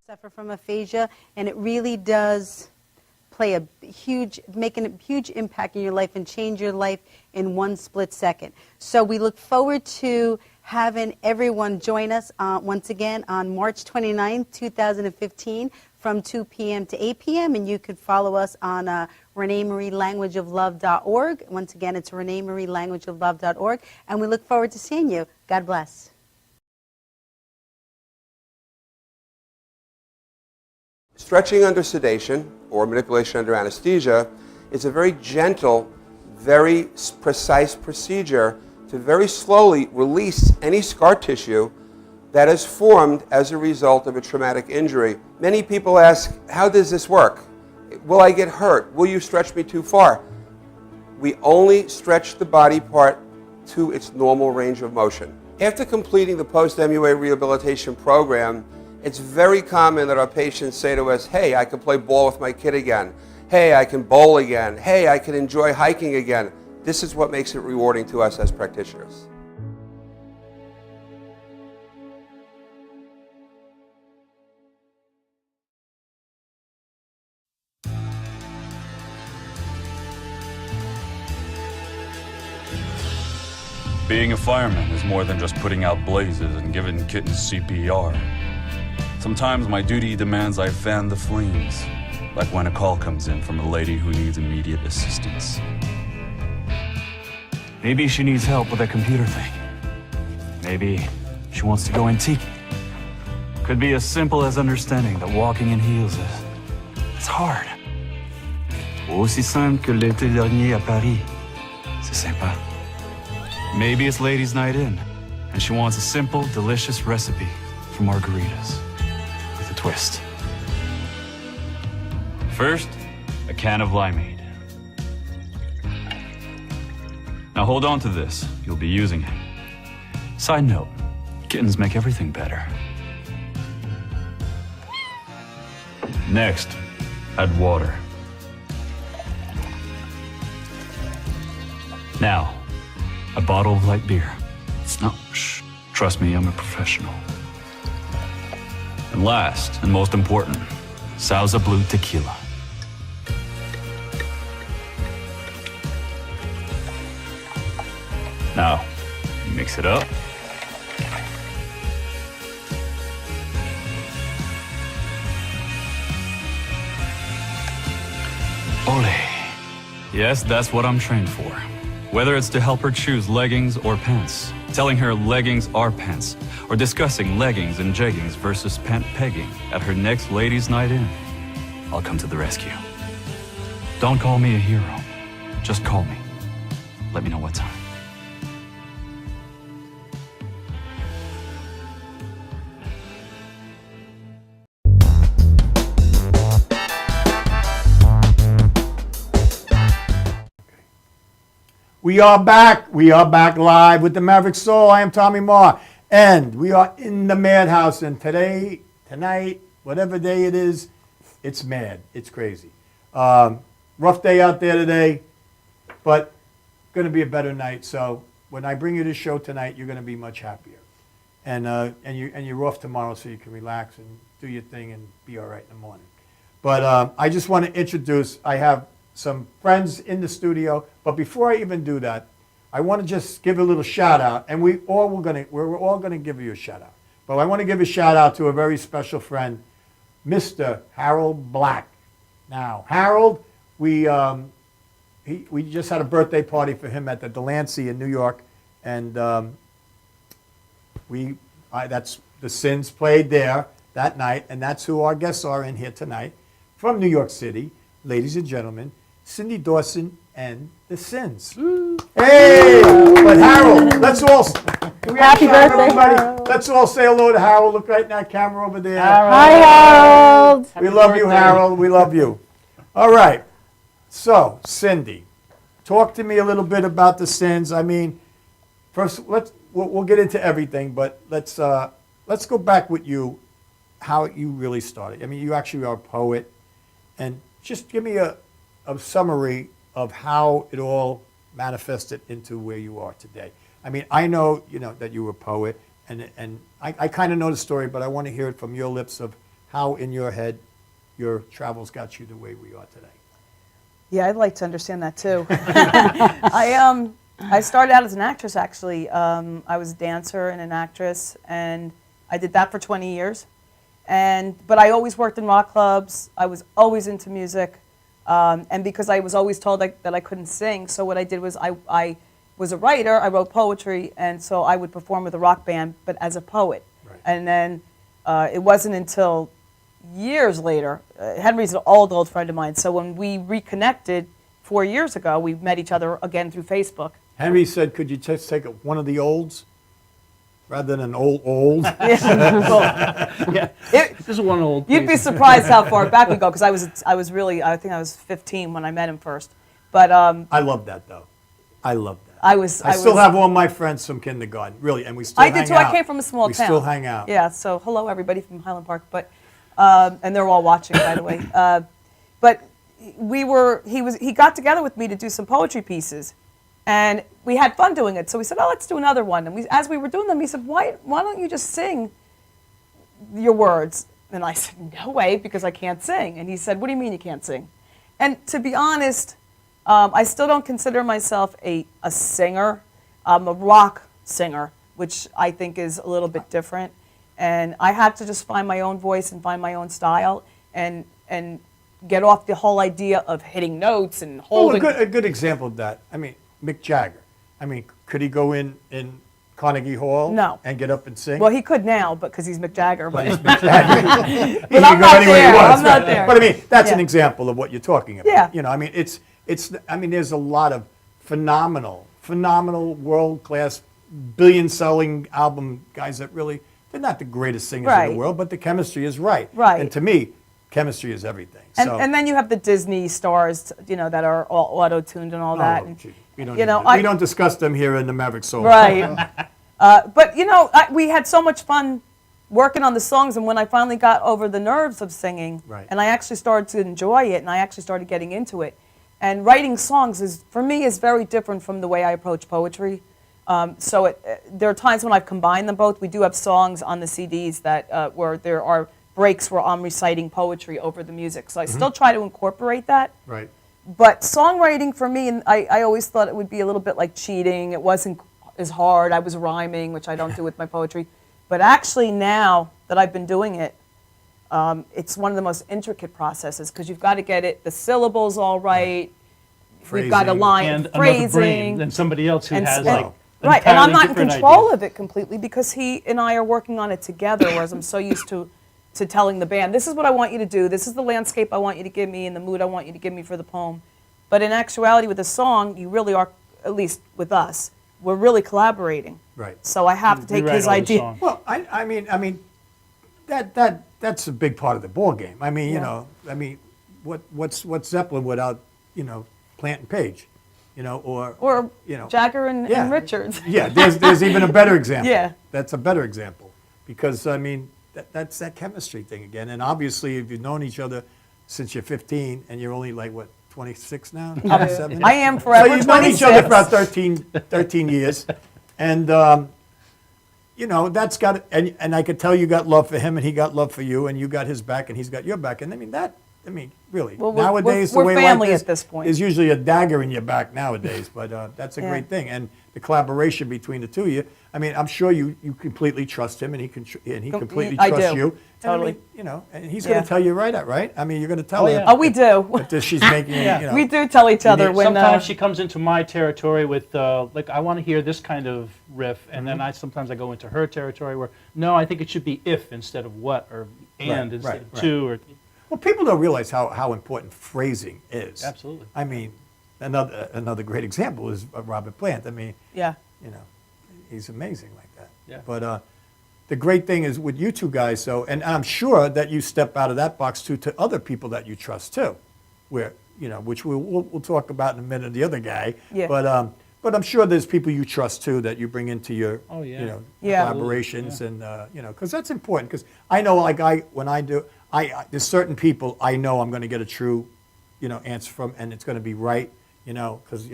suffer from aphasia, and it really does play a huge, make a huge impact in your life and change your life in one split second. So we look forward to having everyone join us once again on March 29th, 2015 from 2 p.m. to 8 p.m. And you could follow us on ReneeMarieLanguageOfLove.org. Once again, it's ReneeMarieLanguageOfLove.org. And we look forward to seeing you. God bless. Stretching under sedation or manipulation under anesthesia is a very gentle, very precise procedure to very slowly release any scar tissue that is formed as a result of a traumatic injury. Many people ask, how does this work? Will I get hurt? Will you stretch me too far? We only stretch the body part to its normal range of motion. After completing the post-MUA rehabilitation program, it's very common that our patients say to us, hey, I can play ball with my kid again. Hey, I can bowl again. Hey, I can enjoy hiking again. This is what makes it rewarding to us as practitioners. Being a fireman is more than just putting out blazes and giving kittens CPR. Sometimes my duty demands I fan the flames, like when a call comes in from a lady who needs immediate assistance. Maybe she needs help with a computer thing. Maybe she wants to go antique. Could be as simple as understanding that walking in heels it's hard. Aussi simple que l'été dernier à Paris. C'est sympa. Maybe it's ladies' night in, and she wants a simple, delicious recipe for margaritas. With a twist. First, a can of limeade. Now hold on to this, you'll be using it. Side note, kittens make everything better. Next, add water. Now, a bottle of light beer. No, shh, trust me, I'm a professional. And last, and most important, Sauza Blue Tequila. Now, mix it up. Ole. Yes, that's what I'm trained for. Whether it's to help her choose leggings or pants, telling her leggings are pants, or discussing leggings and jeggings versus pant pegging at her next ladies' night in, I'll come to the rescue. Don't call me a hero. Just call me. Let me know what time. We are back. We are back live with the Maverick Soul. I am Tommy Marr, and we are in the Madhouse. And today, tonight, whatever day it is, it's mad. It's crazy. Rough day out there today, but going to be a better night. So when I bring you this show tonight, you're going to be much happier, and you're off tomorrow, so you can relax and do your thing and be all right in the morning. But I just want to introduce. I have some friends in the studio, but before I even do that, I want to just give a little shout out, and we're all gonna give you a shout out. But I want to give a shout out to a very special friend, Mr. Harold Black. Now, Harold, we just had a birthday party for him at the Delancey in New York, and that's the Sins played there that night, and that's who our guests are in here tonight from New York City, ladies and gentlemen. Cindy Dawson and the Sins. Hey! But Harold, let's all... Happy birthday, everybody? Harold. Let's all say hello to Harold. Look right in that camera over there. Hi, Harold. We love you, Harold. We love you. All right. So, Cindy, talk to me a little bit about the Sins. I mean, first, we'll get into everything, but let's go back with you, how you really started. I mean, you actually are a poet, and just give me a summary of how it all manifested into where you are today. I mean, I know, that you were a poet, and I kind of know the story, but I want to hear it from your lips of how in your head your travels got you the way we are today. Yeah, I'd like to understand that too. I started out as an actress actually. I was a dancer and an actress, and I did that for 20 years. But I always worked in rock clubs. I was always into music, and because I was always told that I couldn't sing, so what I did was I was a writer. I wrote poetry, and so I would perform with a rock band, but as a poet. Right. And then it wasn't until years later, Henry's an old friend of mine, so when we reconnected 4 years ago, we met each other again through Facebook. Henry said, could you just take one of the olds rather than an old? Yeah, this is one old. You'd be please. surprised how far back we go, because I was really, I think I was 15 when I met him first. But I love that, though. I love that. I still have all my friends from kindergarten, really, and we still hang out. I did too. I came from a small we town. We still hang out. Yeah, so hello everybody from Highland Park, but and they're all watching, by the way. But he got together with me to do some poetry pieces, and we had fun doing it. So we said, oh, let's do another one. And as we were doing them, he said, why don't you just sing your words? And I said, no way, because I can't sing. And he said, what do you mean you can't sing? And to be honest, I still don't consider myself a singer. I'm a rock singer, which I think is a little bit different. And I had to just find my own voice and find my own style and get off the whole idea of hitting notes and holding. Well, a good example of that, I mean, Mick Jagger. I mean, could he go in Carnegie Hall No. and get up and sing? Well, he could now, because he's Mick Jagger. But, He's Mick Jagger. He but could I'm go not anywhere he there. wants, I'm not right. there. But I mean, that's an Yeah. example of what you're talking about. Yeah. You know, I mean, I mean, there's a lot of phenomenal, world-class, billion-selling album guys that really, they're not the greatest singers in Right. the world, but the chemistry is right. Right. And to me, chemistry is everything. and then you have the Disney stars, that are all auto-tuned and all that. And, gee, we don't, I- we don't discuss them here in the Maverick Soul. Right. But, we had so much fun working on the songs, and when I finally got over the nerves of singing, Right. and I actually started to enjoy it, and I actually started getting into it, and writing songs for me, is very different from the way I approach poetry. There are times when I've combined them both. We do have songs on the CDs that where there are breaks where I'm reciting poetry over the music. So I still try to incorporate that. Right. But songwriting for me, and I always thought it would be a little bit like cheating. It wasn't as hard. I was rhyming, which I don't do with my poetry. But actually now that I've been doing it, it's one of the most intricate processes, because you've got to get the syllables all right. We've got a Phrasing. line, And another brain phrasing. than somebody else who And has s- like Right, and I'm entirely not in different control ideas. of it completely, because he and I are working on it together, whereas I'm so used to telling the band, this is what I want you to do, this is the landscape I want you to give me, and the mood I want you to give me for the poem. But in actuality, with a song, you really are, at least with us, we're really collaborating. Right. So I have to We take write his all the idea. songs. Well, I mean, that's a big part of the ball game. I mean, Yeah. what's Zeppelin without, Plant and Page, or Jagger and Yeah. Richards. Yeah, there's even a better example. Yeah. That's a better example, because I mean, that's that chemistry thing again. And obviously, if you've known each other since you're 15 and you're only like what, 26 now, 27. I am forever So you've known each other 26. for about 13 years, and that's got. And I could tell you got love for him, and he got love for you, and you got his back, and he's got your back. And I mean, really, Well, nowadays we're the way family life is, at this point. there's usually a dagger in your back nowadays. But that's a Yeah. great thing, and the collaboration between the two of you. I mean, I'm sure you completely trust him, and he completely I trusts do. you. Totally. And I mean, and he's Yeah. going to tell you right. I mean, you're going to tell Oh, him. yeah. Oh, we do. That she's making. Yeah. We do tell each other when. Sometimes she comes into my territory with like, I want to hear this kind of riff, and then sometimes I go into her territory where, no, I think it should be if instead of what, or and instead right, of right. to, or Well, people don't realize how important phrasing is. Absolutely. I mean, another great example is Robert Plant. I mean, Yeah. he's amazing like that. Yeah. But the great thing is with you two guys, and I'm sure that you step out of that box too to other people that you trust too, which we'll talk about in a minute. The other guy. Yeah. But I'm sure there's people you trust too that you bring into your Oh, yeah. Yeah. collaborations, and because that's important. Because I know, like there's certain people I know I'm going to get a true, answer from, and it's going to be right, because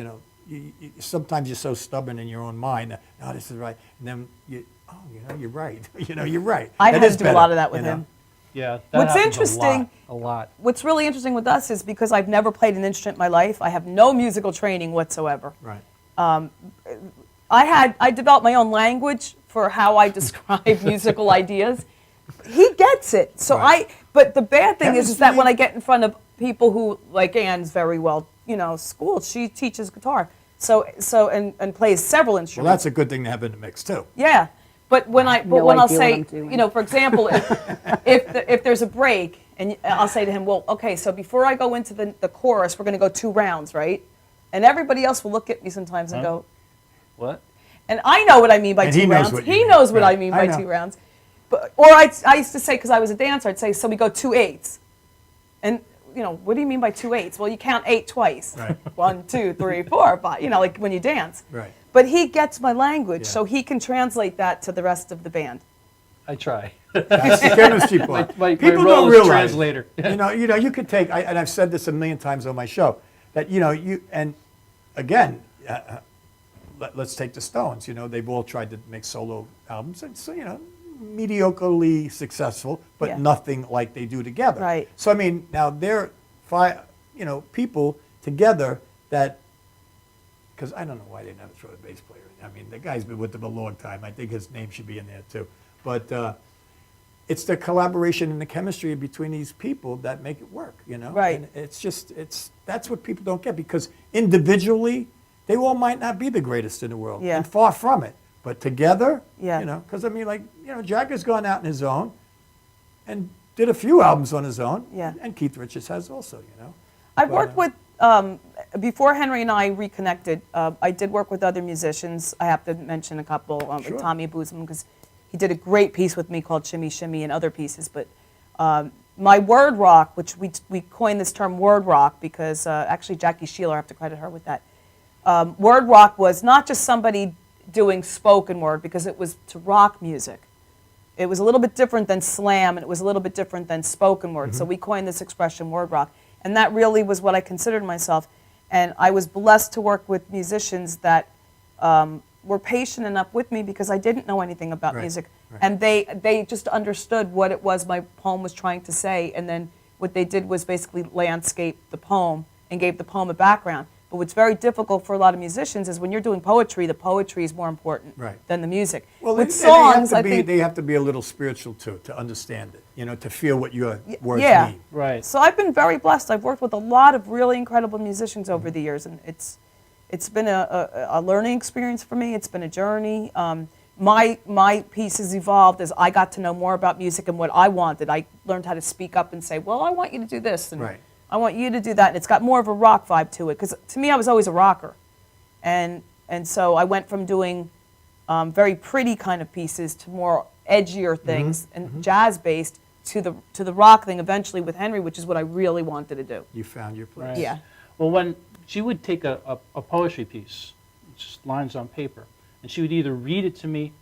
sometimes you're so stubborn in your own mind that, no, this is right, and then you're right, you're right. I That had is to do a better, lot of that with you know? him. Yeah. That What's happens interesting- A lot. What's really interesting with us is because I've never played an instrument in my life, I have no musical training whatsoever. Right. I developed my own language for how I describe musical ideas. He gets it. So Right. but the bad thing is that Chemistry- when I get in front of people who, like Anne's very well, schooled, she teaches guitar. So and plays several Well, instruments. that's a good thing to have in the mix too. Yeah, but when I'll no idea what say, I'm doing. for example, if there's a break, and I'll say to him, well, okay, so before I go into the chorus, we're going to go 2 rounds, right? And everybody else will look at me sometimes and go, What? and I know what I mean by And 2 he knows rounds. what you He mean. knows what I Right. mean I by know. 2 rounds. Or I used to say, because I was a dancer, I'd say, so we go 2/8. And, what do you mean by 2/8? Well, you count 8 twice. Right. 1, 2, 3, 4, 5, like when you dance. Right. But he gets my language, Yeah. so he can translate that to the rest of the band. I try. That's the chemistry part. my People role don't is realize. translator. You could take, and I've said this a million times on my show, that and again, let's take the Stones. They've all tried to make solo albums, and so mediocrely successful, but Yeah. nothing like they do together. Right. So I mean, now they're people together that. Because I don't know why they never throw a bass player in. I mean, the guy's been with them a long time. I think his name should be in there too. But it's the collaboration and the chemistry between these people that make it work, Right. And that's what people don't get, because individually, they all might not be the greatest in the world. Yeah. And far from it. But together, Yeah. because I mean, Jagger's gone out on his own and did a few albums on his own. Yeah. And Keith Richards has also, I've But, worked with, before Henry and I reconnected, I did work with other musicians. I have to mention a couple, Sure. like Tommy Boozman, because he did a great piece with me called Shimmy Shimmy and other pieces. But my word rock, which we coined this term word rock because actually Jackie Sheeler, I have to credit her with that. Word rock was not just somebody doing spoken word, because it was to rock music. It was a little bit different than slam, and it was a little bit different than spoken word. So we coined this expression word rock. And that really was what I considered myself. And I was blessed to work with musicians that were patient enough with me, because I didn't know anything about Right, music. right. And they just understood what it was my poem was trying to say. And then what they did was basically landscape the poem and gave the poem a background. But what's very difficult for a lot of musicians is when you're doing poetry, the poetry is more important Right. than the music. Well, with they songs, have I to think. they have to be a little spiritual too, to understand it, to feel what your words yeah. mean. Right. So I've been very blessed. I've worked with a lot of really incredible musicians over the years, and it's been a learning experience for me. It's been a journey. My pieces evolved as I got to know more about music and what I wanted. I learned how to speak up and say, well, I want you to do this, and Right. I want you to do that. And it's got more of a rock vibe to it, because to me, I was always a rocker. And so I went from doing very pretty kind of pieces to more edgier things and jazz-based to the rock thing eventually with Henry, which is what I really wanted to do. You found your place. Right. Yeah. Well, when she would take a poetry piece, just lines on paper, and she would either read it to me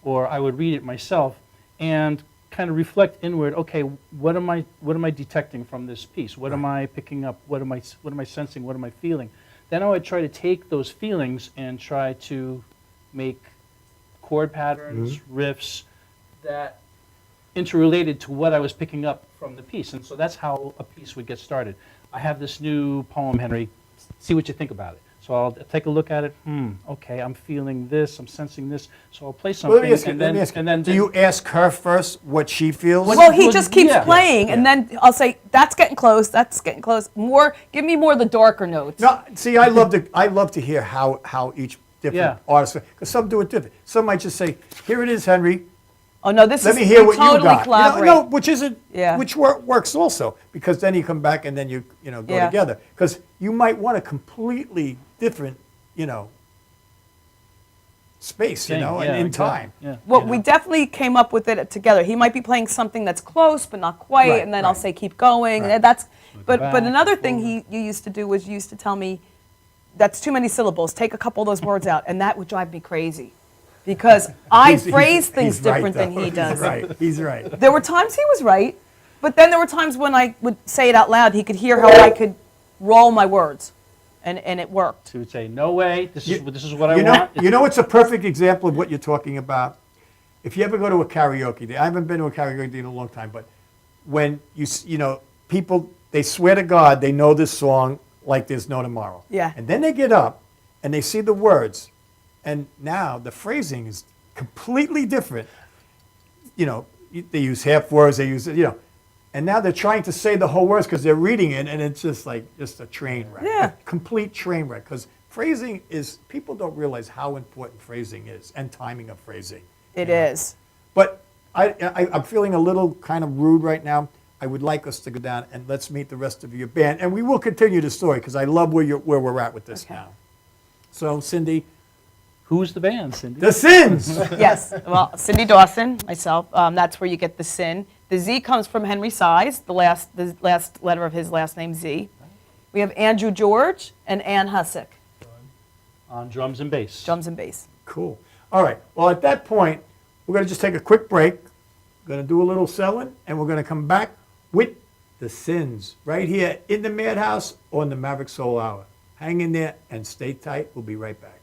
or I would read it myself and kind of reflect inward, okay, what am I detecting from this piece? What am I picking up? What am I sensing? What am I feeling? Then I would try to take those feelings and try to make chord patterns, riffs that interrelated to what I was picking up from the piece. And so that's how a piece would get started. I have this new poem, Henry. See what you think about it. So I'll take a look at it. Okay, I'm feeling this. I'm sensing this. So I'll play something. Well, let me ask you, and then do you ask her first what she feels? Well, he just keeps yeah. playing, and then I'll say, that's getting close, that's getting close. Give me more of the darker notes. No, see, I love to hear how each different Yeah. artist, because some do it different. Some might just say, "Here it is, Henry. Oh, no, this Let is me hear we what totally you got." collaborate. No, which isn't, Yeah. which works also, because then you come back and then you go Yeah. together, because you might want a completely different space, Thing, and yeah, in exactly. time. Yeah. Well, we definitely came up with it together. He might be playing something that's close but not quite, Right, and then I'll right. say keep going. Right. And but back, another thing forward. you used to do was you used to tell me that's too many syllables. Take a couple of those words out, and that would drive me crazy, because I He's- phrase things he's right, different than though. he does. He's right. He's right. There were times he was right, but then there were times when I would say it out loud. He could hear how I could roll my words, and it worked. She would say, "No way. This is what I You know, want." you know, it's a perfect example of what you're talking about. If you ever go to a karaoke day, I haven't been to a karaoke day in a long time, but when you know, people, they swear to God they know this song like there's no tomorrow. Yeah. And then they get up and they see the words, and now the phrasing is completely different. You know, they use half words, they use, you know, and now they're trying to say the whole words because they're reading it, and it's just like, just a train wreck. Yeah. A complete train wreck, because phrasing is, people don't realize how important phrasing is, and timing of phrasing. It is. But I'm feeling a little kind of rude right now. I would like us to go down and let's meet the rest of your band. And we will continue the story because I love where we're at with this now. So, Cindy. Who's the band, Cindy? The Sins! Yes. Well, Cindy Dawson, myself. That's where you get the Sin. The Z comes from Henry Size, the last letter of his last name, Z. We have Andrew George and Ann Hussick. On drums and bass. Drums and bass. Cool. All right. Well, at that point, we're going to just take a quick break. We're going to do a little selling, and we're going to come back with the Sins right here in the Madhouse on the Maverick Soul Hour. Hang in there and stay tight. We'll be right back.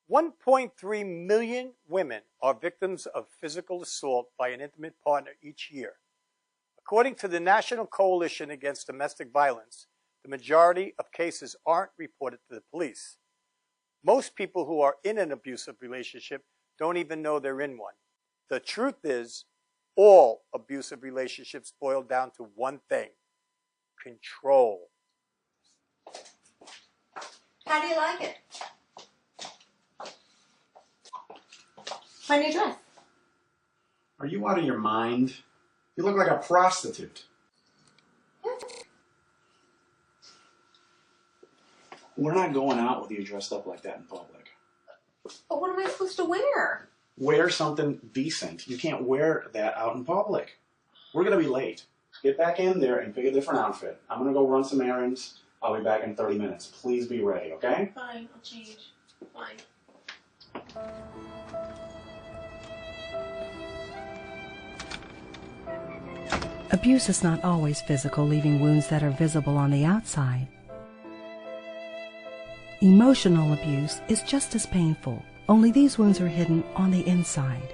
$1.3 million women are victims of physical assault by an intimate partner each year. According to the National Coalition Against Domestic Violence, the majority of cases aren't reported to the police. Most people who are in an abusive relationship don't even know they're in one. The truth is, all abusive relationships boil down to one thing: control. How do you like it? My new dress. Are you out of your mind? You look like a prostitute. We're not going out with you dressed up like that in public. But what am I supposed to wear? Wear something decent. You can't wear that out in public. We're going to be late. Get back in there and pick a different outfit. I'm going to go run some errands. I'll be back in 30 minutes. Please be ready, okay? Fine, I'll change. Fine. Abuse is not always physical, leaving wounds that are visible on the outside. Emotional abuse is just as painful, only these wounds are hidden on the inside.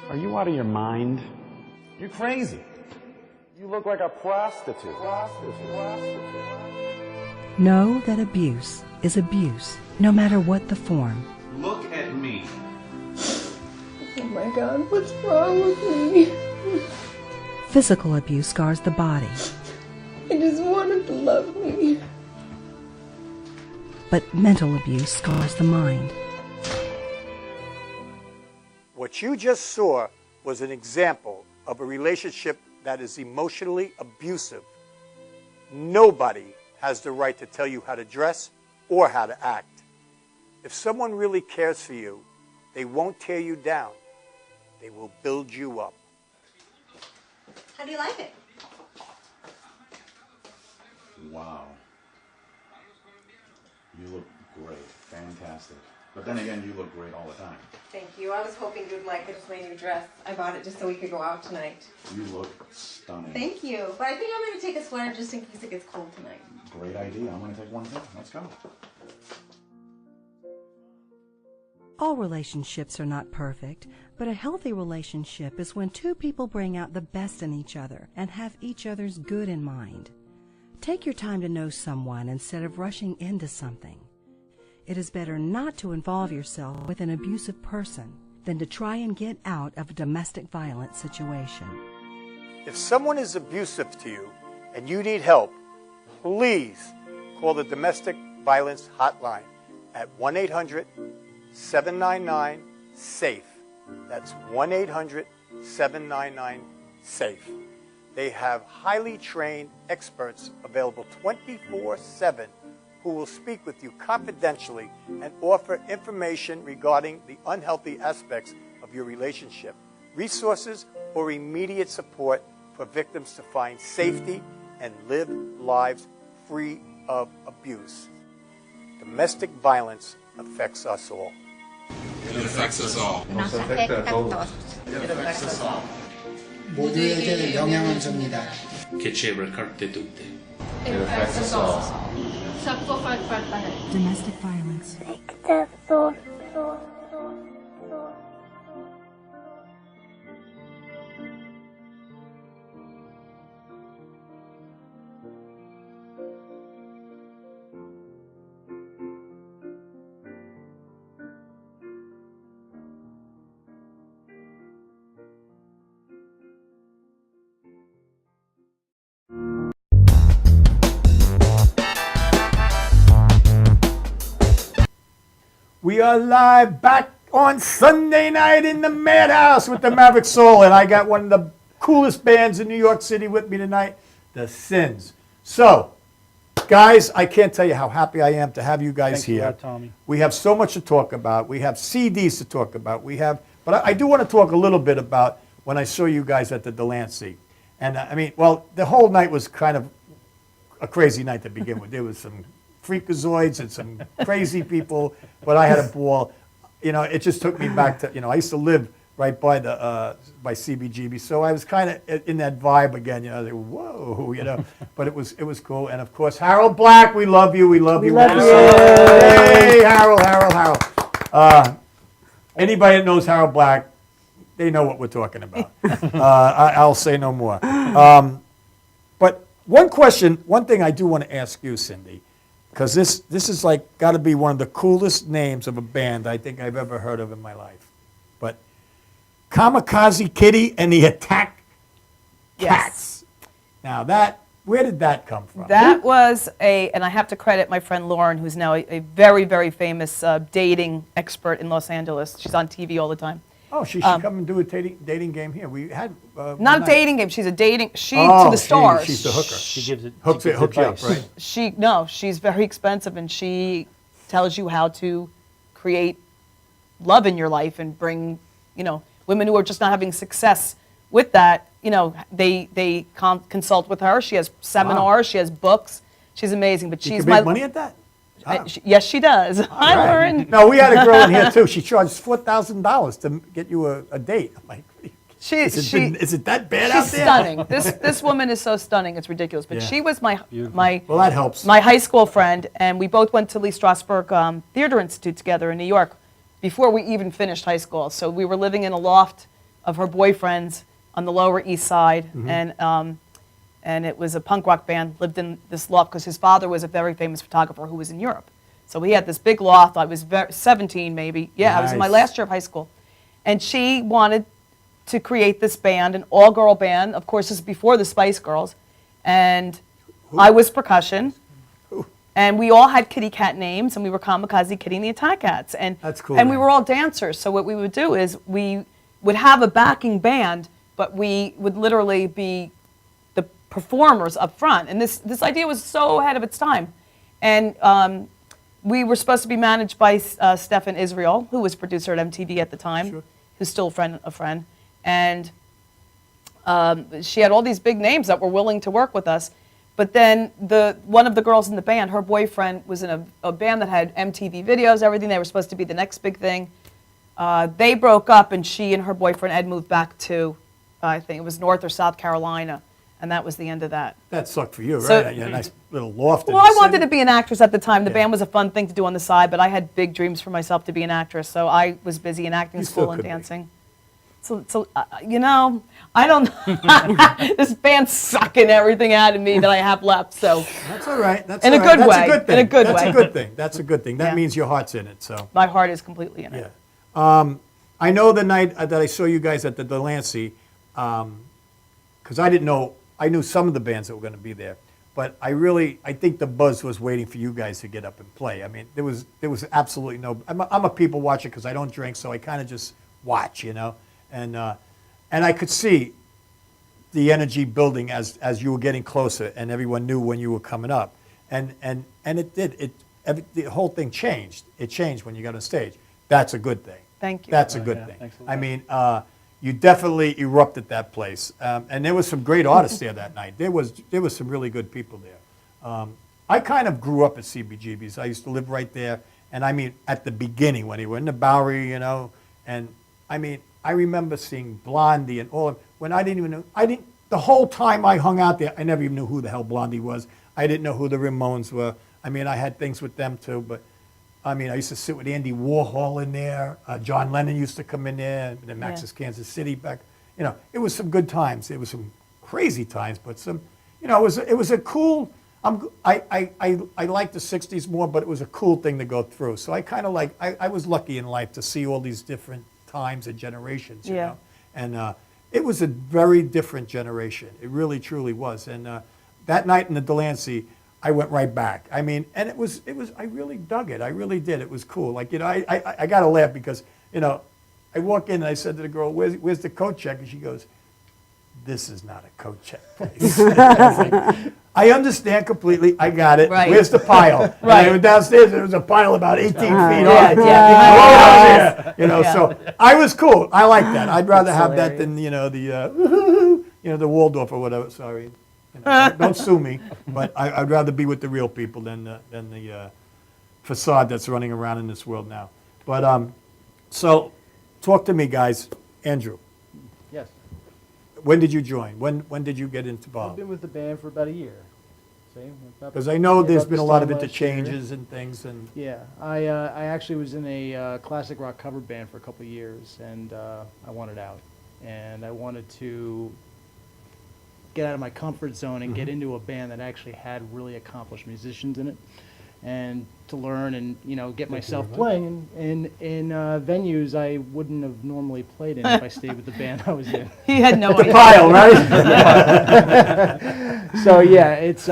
Are you out of your mind? You're crazy. You look like a prostitute. Know that abuse is abuse, no matter what the form. Look at me. Oh my God, what's wrong with me? Physical abuse scars the body, I just wanted to love me. but mental abuse scars the mind. What you just saw was an example of a relationship that is emotionally abusive. Nobody has the right to tell you how to dress or how to act. If someone really cares for you, they won't tear you down. They will build you up. How do you like it? Wow. You look great. Fantastic. But then again, you look great all the time. Thank you. I was hoping you'd like it. It's my new dress. I bought it just so we could go out tonight. You look stunning. Thank you. But I think I'm going to take a sweater just in case it gets cold tonight. Great idea. I'm going to take one too. Let's go. All relationships are not perfect, but a healthy relationship is when two people bring out the best in each other and have each other's good in mind. Take your time to know someone instead of rushing into something. It is better not to involve yourself with an abusive person than to try and get out of a domestic violence situation. If someone is abusive to you and you need help, please call the Domestic Violence Hotline at 1-800-799-SAFE. That's 1-800-799-SAFE. They have highly trained experts available 24/7 who will speak with you confidentially and offer information regarding the unhealthy aspects of your relationship, resources, or immediate support for victims to find safety and live lives free of abuse. Domestic violence affects us all. It affects us all. It affects us all. It affects us all. 모두에게 영향을 줍니다. che ci ricarte tutte. It affects us all. Domestic violence. We are live back on Sunday night in the Madhouse with the Maverick Soul, and I got one of the coolest bands in New York City with me tonight, the Sins. So, guys, I can't tell you how happy I am to have you guys Thanks a here. lot, Tommy. We have so much to talk about. We have CDs to talk about. But I do want to talk a little bit about when I saw you guys at the Delancey. And I mean, well, the whole night was kind of a crazy night to begin with. There was some freakazoids and some crazy people, but I had a ball. You know, it just took me back to, I used to live right by by CBGB, so I was kind of in that vibe again, like, whoa, but it was cool. And of course, Harold Black, we love you, we love you. Hey, Harold. Anybody that knows Harold Black, they know what we're talking about. I'll say no more. But one thing I do want to ask you, Cindy, because this is like got to be one of the coolest names of a band I think I've ever heard of in my life. But Kamikaze Kitty and the Attack Cats. Now where did that come from? That was and I have to credit my friend Lauren, who's now a very, very famous dating expert in Los Angeles. She's on TV all the time. Oh, she should come and do a dating game here. We had not a dating game. She's a dating. To the stars. She's the hooker. She gives it. Hooks you up, right? She's very expensive, and she tells you how to create love in your life and bring, women who are just not having success with that. They consult with her. She has seminars. She has books. She's amazing. But You she's can make money at that? Yes, she does. Hi, Lauren. No, we had a girl in here too. She charged $4,000 to get you a date. I'm like, is it that bad out there? She's stunning. This woman is so stunning. It's ridiculous. But she was my well, that helps. My high school friend, and we both went to Lee Strasberg Theater Institute together in New York before we even finished high school. So we were living in a loft of her boyfriend's on the Lower East Side, and it was a punk rock band, lived in this loft because his father was a very famous photographer who was in Europe. So we had this big loft. I was 17 maybe. Yeah, I was in my last year of high school. And she wanted to create this band, an all-girl band. Of course, this is before the Spice Girls. And I was percussion. And we all had kitty cat names, and we were Kamikaze Kitty and the Attack Cats. And, that's cool. And we were all dancers. So what we would do is we would have a backing band, but we would literally be performers up front, and this idea was so ahead of its time. And we were supposed to be managed by Stefan Israel, who was producer at MTV at the time, who's still a friend. And she had all these big names that were willing to work with us. But then one of the girls in the band, her boyfriend was in a band that had MTV videos, everything. They were supposed to be the next big thing. They broke up, and she and her boyfriend Ed moved back to, I think it was North or South Carolina. And that was the end of that. That sucked for you, right? You had a nice little loft. Well, I wanted to be an actress at the time. The band was a fun thing to do on the side, but I had big dreams for myself to be an actress. So I was busy in acting school and dancing. So I don't. This band's sucking everything out of me that I have left. So that's all right. That's in all a right. good way. That's a good thing. In a good way. That's a good thing. That's a good thing. That means your heart's in it. So my heart is completely in it. Yeah. I know the night that I saw you guys at the Delancey, because I didn't know. I knew some of the bands that were going to be there, but I think the buzz was waiting for you guys to get up and play. I mean, there was absolutely no. I'm a people watcher because I don't drink, so I kind of just watch, and I could see the energy building as you were getting closer, and everyone knew when you were coming up, and it did. The whole thing changed. It changed when you got on stage. That's a good thing. Thank you. That's a good thing. I mean. You definitely erupted that place, and there was some great artists there that night. There was some really good people there. I kind of grew up at CBGB's. I used to live right there, and I mean at the beginning when they were in the Bowery, and I mean I remember seeing Blondie and all. When I didn't even know, the whole time I hung out there, I never even knew who the hell Blondie was. I didn't know who the Ramones were. I mean, I had things with them too, but I mean, I used to sit with Andy Warhol in there. John Lennon used to come in there. And then Max's Kansas City back. You know, it was some good times. It was some crazy times, but some, you know, it was a cool. I like the '60s more, but it was a cool thing to go through. So I kind of like. I was lucky in life to see all these different times and generations. You know, and it was a very different generation. It really, truly was. And that night in the Delancey, I went right back. I mean, and it was. I really dug it. I really did. It was cool. Like, you know, I got to laugh because, you know, I walk in and I said to the girl, "Where's the coat check?" And she goes, "This is not a coat check place." I understand completely. I got it. Right. Where's the pile? Right. I went downstairs. There was a pile about 18 feet Yeah, high. yeah. You know, so I was cool. I like that. I'd rather have that than, you know, the the Waldorf or whatever. Sorry. You know, don't sue me, but I'd rather be with the real people than the facade that's running around in this world now. But so, talk to me, guys. Andrew, Yes. when did you join? When did you get I've involved? been with the band for about a year. Because I know there's about been a this lot of time last interchanges and things, and year. Yeah, I actually was in a classic rock cover band for a couple of years, and I wanted out, and I wanted to get out of my comfort zone and get into a band that actually had really accomplished musicians in it, and to learn and, you know, get myself playing in venues I wouldn't have normally played in if I stayed with the band I was in. He had no the idea. pile, right? So yeah, it's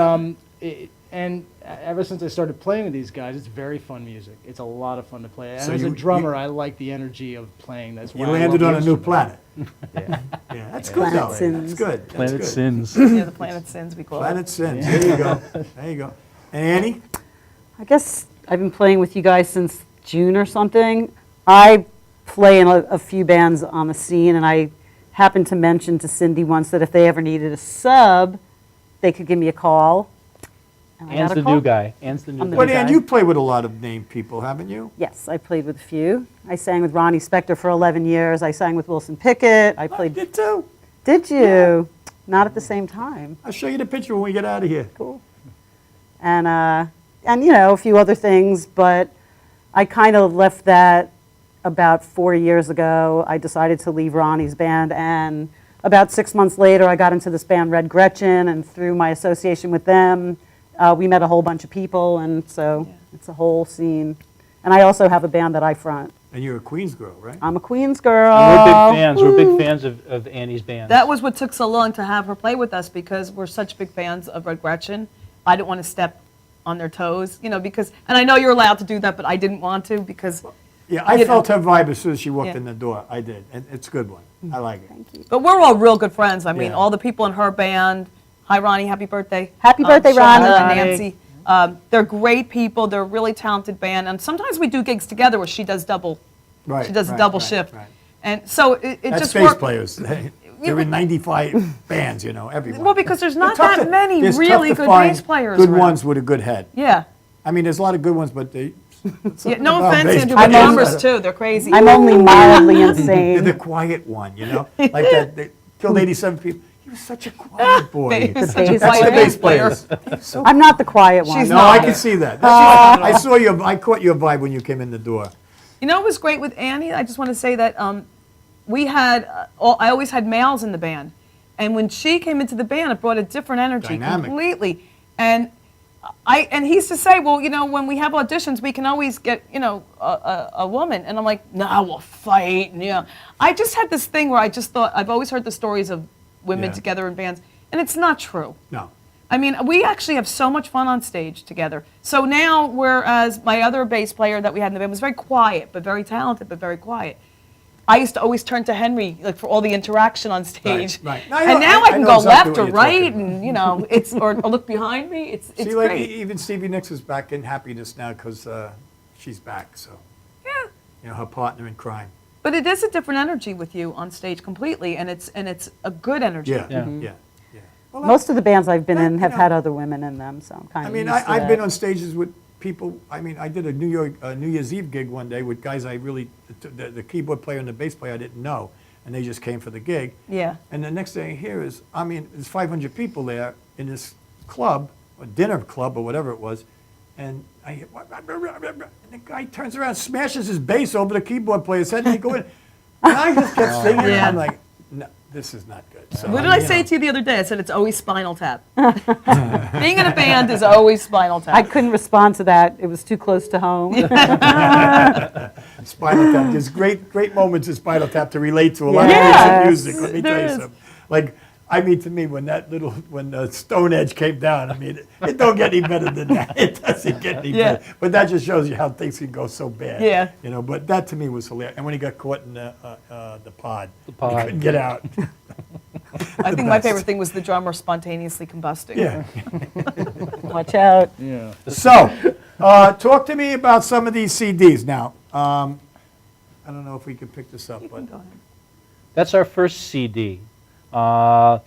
and ever since I started playing with these guys, it's very fun music. It's a lot of fun to play. And So as a you- drummer, I like the energy of playing. That's You why I landed love on a the new instrument. planet. Yeah. Yeah, that's good Planet though. Sins. That's good. That's Planet good. Sins. Yeah, the planet sins, we call Planet it. Sins. There you go. There you go. And Annie? I guess I've been playing with you guys since June or something. I play in a few bands on the scene, and I happened to mention to Cindy once that if they ever needed a sub, they could give me a call. And I Ann's got a the call. new guy. Ann's the new I'm the guy. But Ann, you play with a lot of named people, haven't you? Yes, I played with a few. I sang with Ronnie Spector for 11 years. I sang with Wilson Pickett. I I played. did too. Did you? Not at the same time. I'll show you the picture when we get out of here. Cool. And you know, a few other things, but I kind of left that about 4 years ago. I decided to leave Ronnie's band, and about 6 months later, I got into this band, Red Gretchen, and through my association with them, we met a whole bunch of people, and so it's a whole scene. And I also have a band that I front. And you're a Queens girl, right? I'm a Queens girl. We're big fans. We're big fans of Annie's band. That was what took so long to have her play with us, because we're such big fans of Red Gretchen. I didn't want to step on their toes, you know, because, and I know you're allowed to do that, but I didn't want to because. Yeah, I you felt know. her vibe as soon as she walked Yeah. in the door. I did. And it's a good one. I like it. But we're all real good friends. I mean, Yeah. all the people in her band. Hi, Ronnie. Happy birthday. Happy birthday, Shauna Ronnie. and Nancy. They're great people. They're a really talented band. And sometimes we do gigs together where she does double. Right. She does a right, double right, shift. right. And so it That's just bass worked. players. They're in 95 bands, you know, everyone. Well, because there's not It's tough that to- many it's tough really to good find bass players good around. ones with a good head. Yeah. I mean, there's a lot of good ones, but they. Yeah, no about offense bass to the players. drummers too. They're crazy. I'm only mildly They're insane. the quiet one, you know? Like that, they killed 87 people. He was such a quiet boy. Bass- The bass That's the player. bass players. So, I'm not the quiet one. She's no, not. I can see that. I saw you. I caught your vibe when you came in the door. You know what was great with Annie? I just want to say that we had, I always had males in the band. And when she came into the band, it brought a different energy Dynamic. completely. And he used to say, well, you know, when we have auditions, we can always get, you know, a woman. And I'm like, no, we'll fight. And, you know, I just had this thing where I just thought, I've always heard the stories of women Yeah. together in bands. And it's not true. No. I mean, we actually have so much fun on stage together. So now, whereas my other bass player that we had in the band was very quiet, but very talented, but very quiet, I used to always turn to Henry like for all the interaction on stage. Right. And now I can know go exactly left what or you're right, talking about. and you know, it's or look behind me. It's See, like great. even Stevie Nicks is back in happiness now because she's back. So, Yeah. you know, her partner in crime. But it is a different energy with you on stage completely, and it's a good energy. Yeah. Yeah. Yeah. Yeah. Well, Most of the bands I've been that, in you have know, had other women in them, so I'm kind I of mean, used to I've that. been on stages with people. I mean, I did a New Year's Eve gig one day with guys I really, the keyboard player and the bass player I didn't know. and they just came for the gig. Yeah. And the next thing I hear is, I mean, there's 500 people there in this club, or dinner club, or whatever it was, and I hear, and the guy turns around, smashes his bass over the keyboard player's head, and they go in. And I just kept singing, and I'm like, no, this is not good. So, What did I say to you the other day? I said it's always Spinal Tap. Being in a band is always Spinal Tap. I couldn't respond to that. It was too close to home. Spinal Tap. There's great moments in Spinal Tap to relate to a lot of Yes, music. Let me tell there you is. something. Like, I mean, to me, when Stone Edge came down, I mean, it don't get any better than that. It doesn't get any Yeah. better. But that just shows you how things can go so bad. Yeah. You know, but that to me was hilarious. And when he got caught in the pod, he pod. couldn't get out. I think my favorite thing was the drummer spontaneously combusting. Yeah. Watch out. Yeah. So, talk to me about some of these CDs now. I don't know if we can pick this up, but That's our first CD. That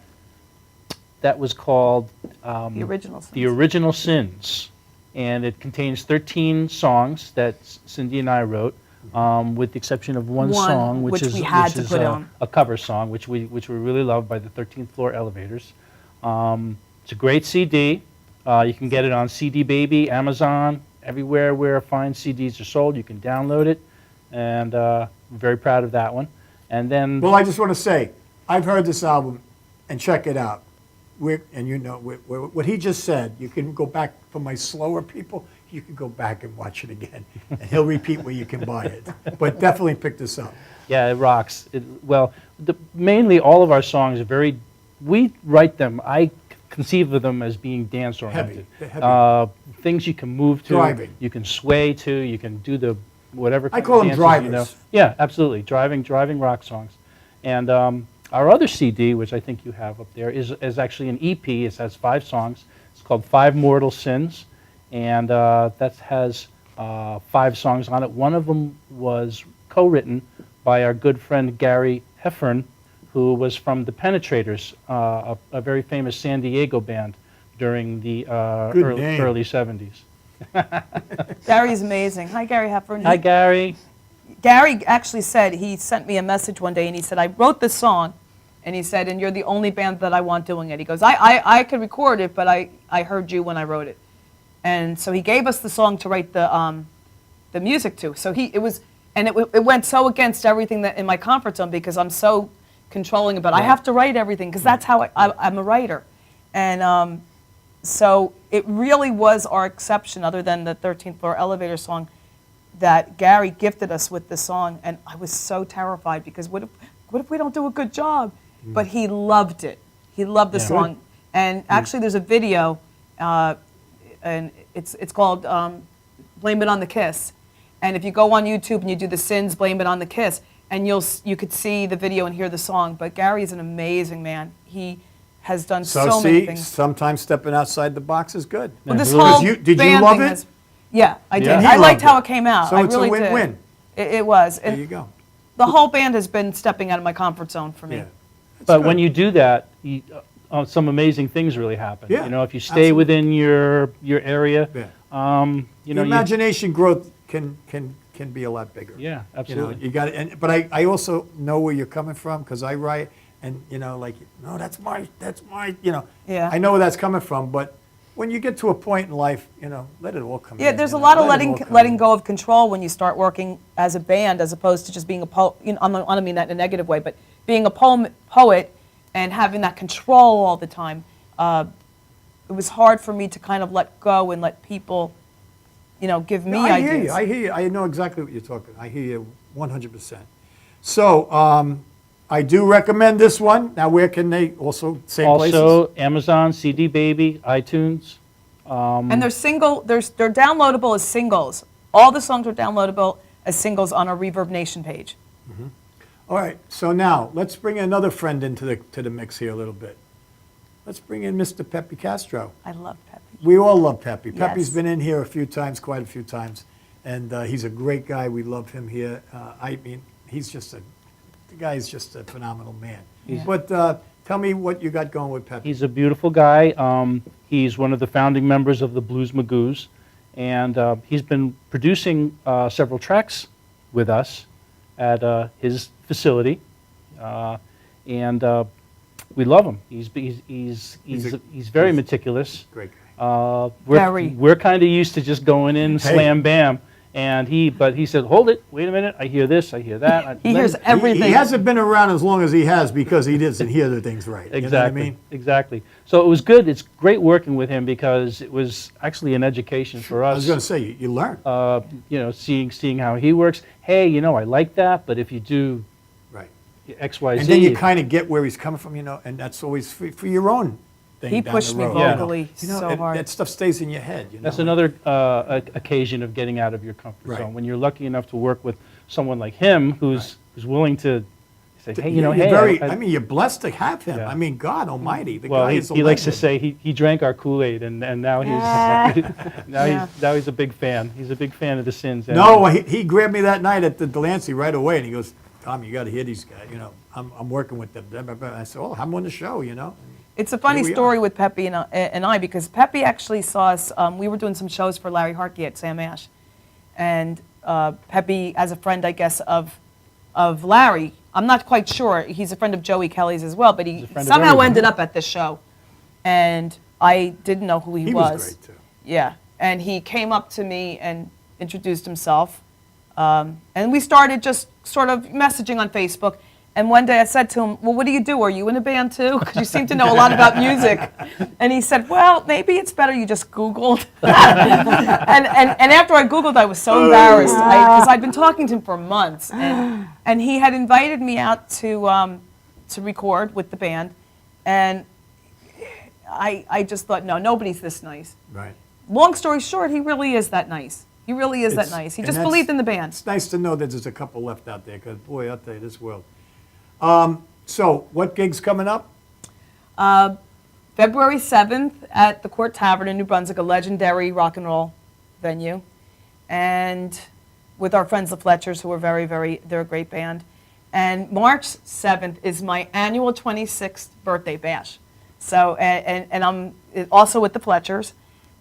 was called The Original Sins. The Original Sins. And it contains 13 songs that Cindy and I wrote, with the exception of one song, which we had to put on. a cover song, which we really love, by the 13th Floor Elevators. It's a great CD. You can get it on CD Baby, Amazon, everywhere where fine CDs are sold. You can download it, and I'm very proud of that one. And then, well, I just want to say, I've heard this album, and check it out. And you know, what he just said, you can go back, for my slower people, you can go back and watch it again. And he'll repeat where you can buy it. But definitely pick this up. yeah, it rocks. Mainly all of our songs are we write them, I conceive of them as being dance-oriented. Heavy. Things you can move to, Driving. you can sway to, you can do the whatever. I call them dances, drivers. You know. Yeah, absolutely, driving rock songs. And our other CD, which I think you have up there, is actually an EP. It has 5 songs. It's called 5 Mortal Sins, and that has 5 songs on it. One of them was co-written by our good friend Gary Heffern, who was from the Penetrators, a very famous San Diego band during the early 70s. Gary's amazing. Hi, Gary Hepburn. Hi, Gary. Gary actually said, he sent me a message one day, and he said, I wrote this song, and he said, and you're the only band that I want doing it. He goes, I could record it, but I heard you when I wrote it. And so he gave us the song to write the music to. So it went so against everything that in my comfort zone, because I'm so controlling about it. I have to write everything, because that's how I'm a writer. And so it really was our exception, other than the 13th Floor Elevator song, that Gary gifted us with the song. And I was so terrified, because what if we don't do a good job? But he loved it. He loved the song. And actually there's a video, and it's called Blame It on the Kiss. And if you go on YouTube and you do the Sins, Blame It on the Kiss, and you could see the video and hear the song. But Gary is an amazing man. He has done so many things. Sometimes stepping outside the box is good. Well, this whole Did you band love thing it? has- yeah, I did. Yeah. He I liked loved how it. it came out. So I it's a really win-win. did. It was. There And you go. the whole band has been stepping out of my comfort zone for me. Yeah. But when you do that, some amazing things really happen. Yeah, You know, if you stay absolutely. within your area, Yeah. you know, The imagination growth can be a lot bigger. yeah, You know, absolutely. you got it. But I also know where you're coming from, because I write, and you know, like, no, that's my, you know. Yeah. I know where that's coming from, but when you get to a point in life, you know, let it all come in. Yeah, there's you a know, lot of let it all come letting in. go of control when you start working as a band, as opposed to just being a poet. You know, I don't mean that in a negative way, but being a poet and having that control all the time. It was hard for me to kind of let go and let people, you know, give me No, I ideas. hear you. I know exactly what you're talking. I hear you 100%. So I do recommend this one. Now, where can they also same places? Also, Amazon, CD Baby, iTunes. And they're downloadable as singles. All the songs are downloadable as singles on our Reverb Nation page. All right. So now let's bring another friend into the mix here a little bit. Let's bring in Mr. Pepe Castro. I love Pepe. We all love Pepe. Yes. Pepe's been in here a few times, quite a few times, and he's a great guy. We love him here. I mean, the guy's just a phenomenal man. Yeah. But tell me what you got going with Pepe. He's a beautiful guy. He's one of the founding members of the Blues Magoos, and he's been producing several tracks with us at his facility. and we love him. He's very meticulous. Great guy. We're kind of used to just going in, slam, bam. And but he said, hold it, wait a minute, I hear this, I hear that. He hears everything. He hasn't been around as long as he has because he doesn't hear the things right. Exactly, you know what I mean? Exactly. So it was good. It's great working with him because it was actually an education for us. I was going to say, you learn. Seeing how he works. Hey, I like that, but if you do X, Y, Z. And then you kind of get where he's coming from, and that's always for your own thing. He down pushed the me road, vocally so hard. That stuff stays in your head. That's another occasion of getting out of your comfort zone. When you're lucky enough to work with someone like him who's willing to say, hey, you're blessed to have him. Yeah. I mean, God Almighty, the well, guy is a he likes to legend. say he drank our Kool-Aid, and now he's now he's a big fan. He's a big fan of the Sins. No, he grabbed me that night at the Delancey right away, and he goes, Tom, you got to hear these guys. I'm working with them. Blah, blah, blah. I said, oh, I'm on the show. It's a funny story with Pepe and I because Pepe actually saw us. We were doing some shows for Larry Harkey at Sam Ash, and Pepe, as a friend, I guess, of Larry. I'm not quite sure. He's a friend of Joey Kelly's as well, but he somehow ended up at this show, and I didn't know who he was. He was great too. Yeah, and he came up to me and introduced himself, and we started just sort of messaging on Facebook. And one day I said to him, well, what do you do? Are you in a band too? Because you seem to know a lot about music. And he said, well, maybe it's better you just Googled. and after I Googled, I was so embarrassed because I'd been talking to him for months. And he had invited me out to record with the band. And I just thought, no, nobody's this nice. Right. Long story short, he really is that nice. He really is that nice. He just believed in the band. It's nice to know that there's a couple left out there because, boy, I'll tell you, this world. So, what gigs coming up? February 7th at the Court Tavern in New Brunswick, a legendary rock and roll venue. And with our friends the Fletchers, who are they're a great band. And March 7th is my annual 26th birthday bash. So, and I'm also with the Fletchers.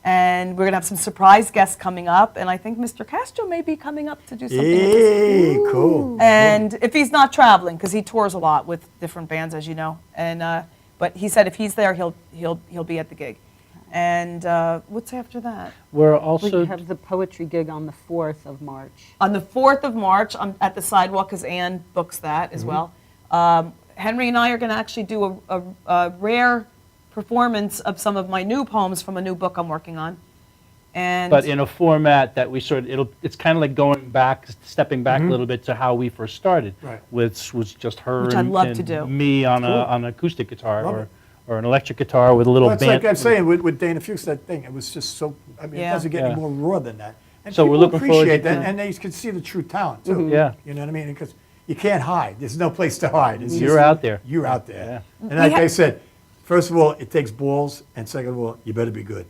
And we're going to have some surprise guests coming up. And I think Mr. Castro may be coming up to do something. Hey, cool. And if he's not traveling, because he tours a lot with different bands, as you know. And but he said if he's there, he'll be at the gig. And what's after that? We have the poetry gig on the 4th of March. On the 4th of March, I'm at the Sidewalk, because Ann books that as well. Henry and I are going to actually do a rare performance of some of my new poems from a new book I'm working on. But in a format that it's kind of like stepping back a little bit to how we first started, which was just her which I'd love to do. Me on an acoustic guitar or an electric guitar with a little band. It's like I'm saying with Dana Fuchs, that thing, it was just so, it doesn't get any more raw than that. And so people we're looking forward to appreciate that, and they can see the true talent too. Yeah. You know what I mean? Because you can't hide. There's no place to hide. You're out there. You're out there. Yeah. And like I said, first of all, it takes balls, and second of all, you better be good.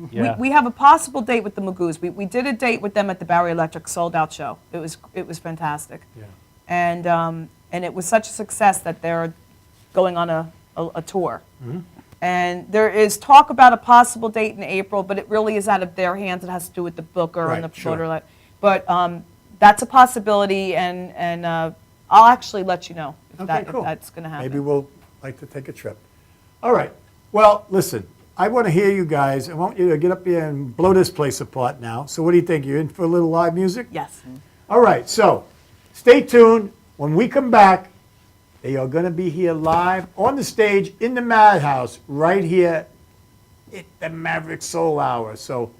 Yeah. We have a possible date with the Magoos. We did a date with them at the Barry Electric sold out show. It was fantastic. Yeah. And it was such a success that they're going on a tour. Mm-hmm. And there is talk about a possible date in April, but it really is out of their hands. It has to do with the booker and the promoter. But that's a possibility, and I'll actually let you know if that's going to happen. Maybe we'll like to take a trip. All right. Well, listen, I want to hear you guys. I want you to get up here and blow this place apart now. So what do you think? You in for a little live music? Yes. All right. So stay tuned. When we come back, they are going to be here live on the stage in the Madhouse right here at the Maverick Soul Hour. So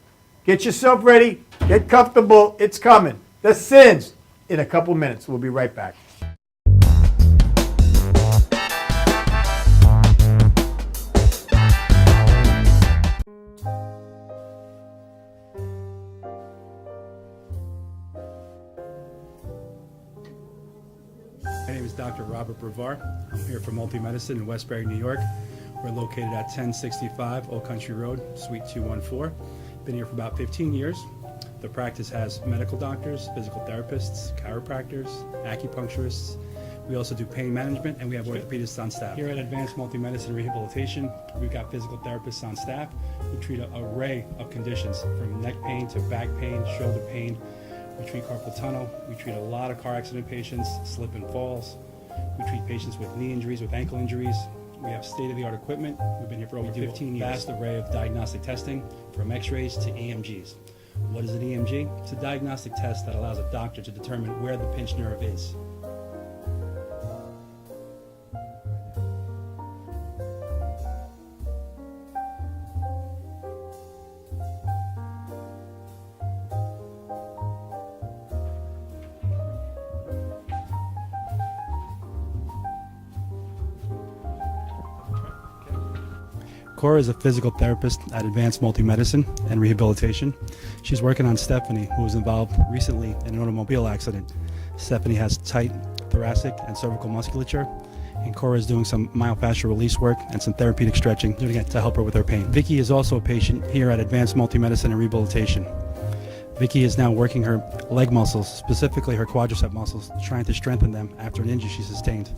get yourself ready. Get comfortable. It's coming. The Sins in a couple minutes. We'll be right back. My name is Dr. Robert Brevard. I'm here for Multi-Medicine in Westbury, New York. We're located at 1065 Old Country Road, Suite 214. Been here for about 15 years. The practice has medical doctors, physical therapists, chiropractors, acupuncturists. We also do pain management, and we have orthopedists on staff. Here at Advanced Multi-Medicine Rehabilitation, we've got physical therapists on staff who treat an array of conditions, from neck pain to back pain, shoulder pain. We treat carpal tunnel. We treat a lot of car accident patients, slip and falls. We treat patients with knee injuries, with ankle injuries. We have state-of-the-art equipment. We've been here for over 15 years. Vast array of diagnostic testing, from x-rays to EMGs. What is an EMG? It's a diagnostic test that allows a doctor to determine where the pinched nerve is. Cora is a physical therapist at Advanced Multi-Medicine and Rehabilitation. She's working on Stephanie, who was involved recently in an automobile accident. Stephanie has tight thoracic and cervical musculature, and Cora is doing some myofascial release work and some therapeutic stretching to help her with her pain. Vicky is also a patient here at Advanced Multi-Medicine and Rehabilitation. Vicky is now working her leg muscles, specifically her quadricep muscles, trying to strengthen them after an injury she sustained.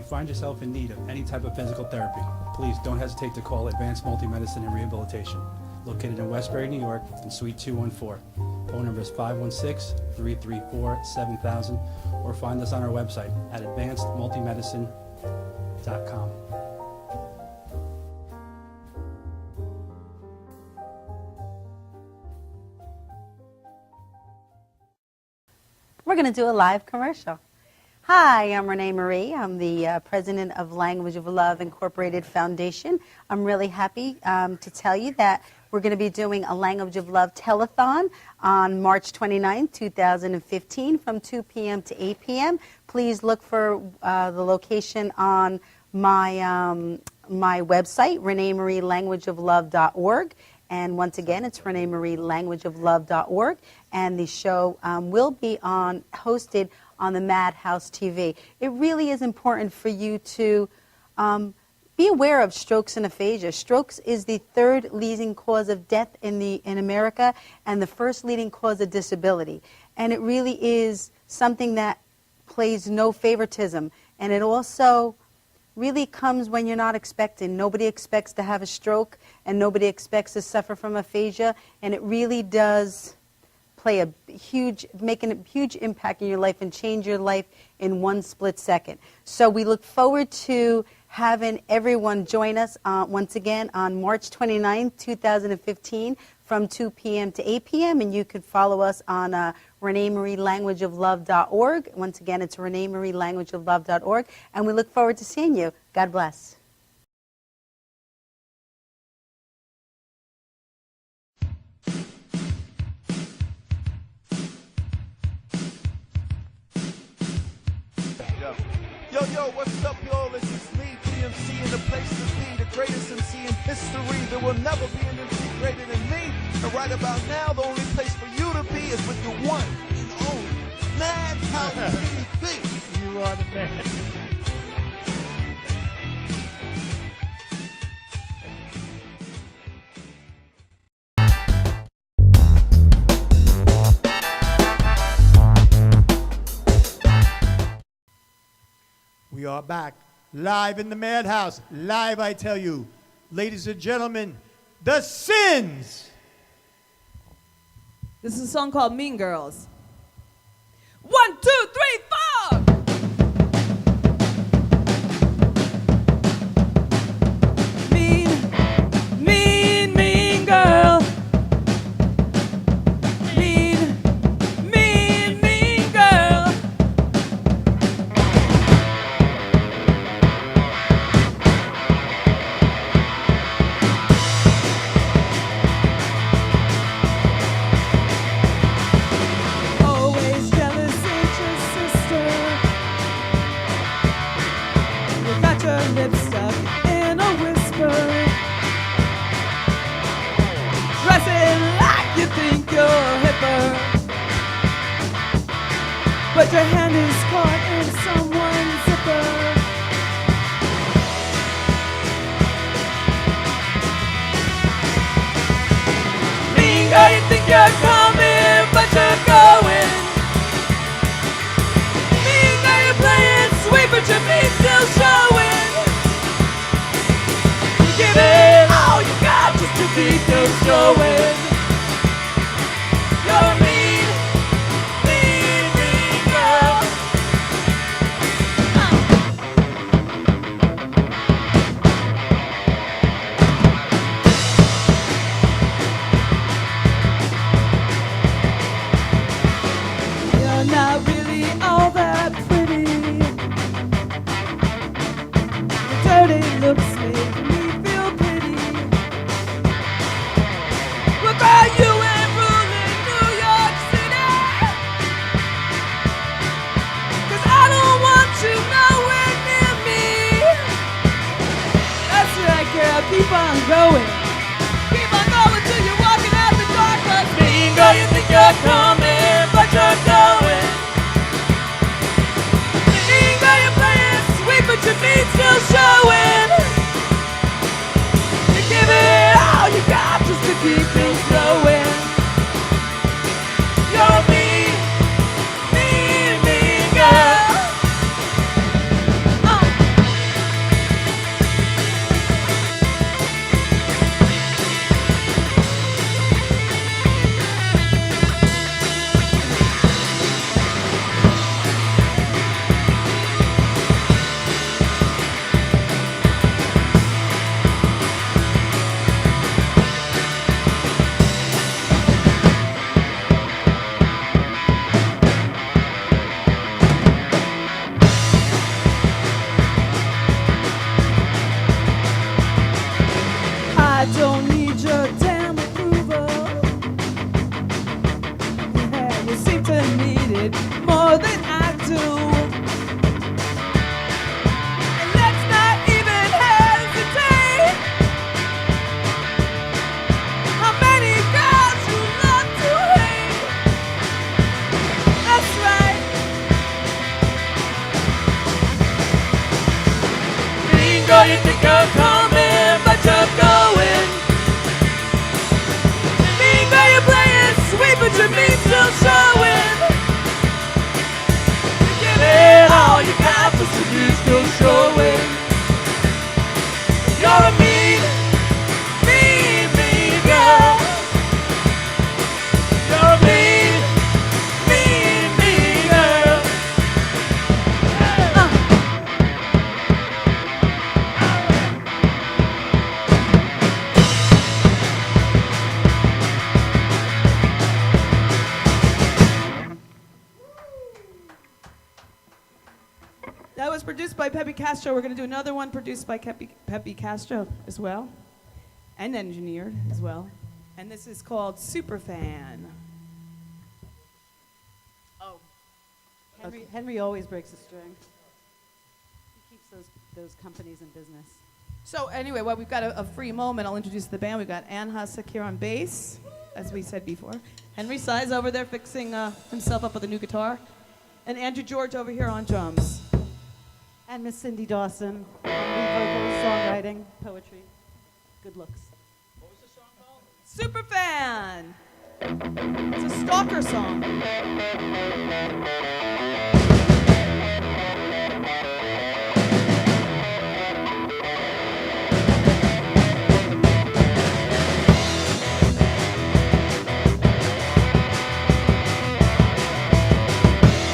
Find yourself in need of any type of physical therapy, please don't hesitate to call Advanced Multi-Medicine and Rehabilitation, located in Westbury, New York, in Suite 214. Phone number is 516-334-7000, or find us on our website at advancedmultimedicine.com. We're going to do a live commercial. Hi, I'm Renee Marie. I'm the president of Language of Love Incorporated Foundation. I'm really happy to tell you that we're going to be doing a Language of Love telethon on March 29, 2015 from 2 p.m. to 8 p.m. Please look for the location on my website, ReneeMarieLanguageOfLove.org. And once again, it's ReneeMarieLanguageOfLove.org. And the show will be hosted on the MadHouseTV. It really is important for you to be aware of strokes and aphasia. Strokes is the third leading cause of death in America and the first leading cause of disability. And it really is something that plays no favoritism. And it also really comes when you're not expecting. Nobody expects to have a stroke, and nobody expects to suffer from aphasia. And it really does play make a huge impact in your life and change your life in one split second. So we look forward to having everyone join us once again on March 29, 2015 from 2 p.m. to 8 p.m. And you can follow us on ReneeMarieLanguageOfLove.org. Once again, it's ReneeMarieLanguageOfLove.org. And we look forward to seeing you. God bless. Yo, what's up, y'all? This is me, PMC, in the place to be, the greatest MC in history. There will never be an MC greater than me. And right about now, the only place for you to be is with the one and only MadHouseTV. You are the man. We are back, live in the Madhouse. Live, I tell you. Ladies and gentlemen, The Sins. This is a song called Mean Girls. 1, 2, 3, 4! Mean girl. Mean girl. Always jealous, ain't your sister. You got your lips stuck in a whisper. Dressing like you think you're hipper, but your hand is caught in someone's zipper. Mean girl, you think you're coming, but you're going. Mean girl, you're playing sweet, but your feet still showing. You give it all you got just to keep things going. think you're coming, but you're going. Think that you're playing sweet, but your meat's still showing. You give it all you got just to keep things going. You're a mean, mean, mean girl. I don't need your damn approval. Yeah, you seem to need it more than I do. And let's not even hesitate. How many girls you love to hate? That's right. Bingo, you think you're coming, but you're going. Bingo, you're playing sweet, but your meat's still showing. You give it all you got, but your meat's still showing. You're a mean, mean, mean girl. You're a mean, mean, mean girl. That was produced by Pepe Castro. We're going to do another one produced by Pepe Castro as well, and engineered as well. And this is called Superfan. Oh. Henry always breaks a string. He keeps those companies in business. So anyway, well, we've got a free moment. I'll introduce the band. We've got Ann Hussack here on bass, as we said before. Henry Size over there fixing himself up with a new guitar. And Andrew George over here on drums. And Miss Cindy Dawson, lead vocals, songwriting, poetry, good looks. What was the song called? Superfan. It's a stalker song.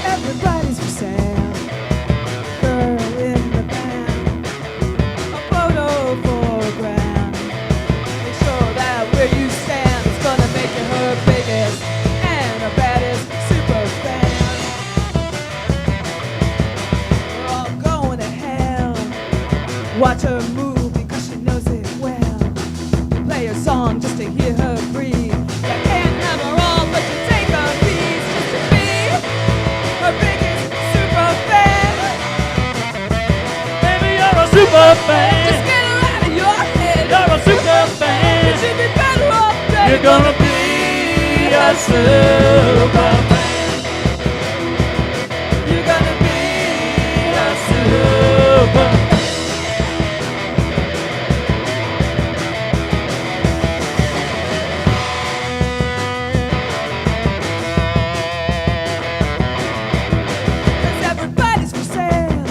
Everybody's for sale. Girl in the band. A photo for a grand. Make sure that where you stand is gonna make you her biggest and her baddest super fan. We're all going to hell. Watch her move because she knows it well. Play her song just to hear her breathe. You can't have her all, but you take a piece just to be her biggest super fan. Baby, you're a super fan. Just get her out of your head. You're a super fan. You should be better off dead. You're gonna be a super fan. You're gonna be a super fan. Everybody's for sale.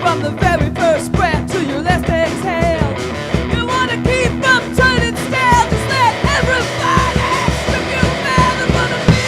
From the very first breath to your last exhale. You wanna keep them turning stale. Just let everybody strip you man. They're gonna be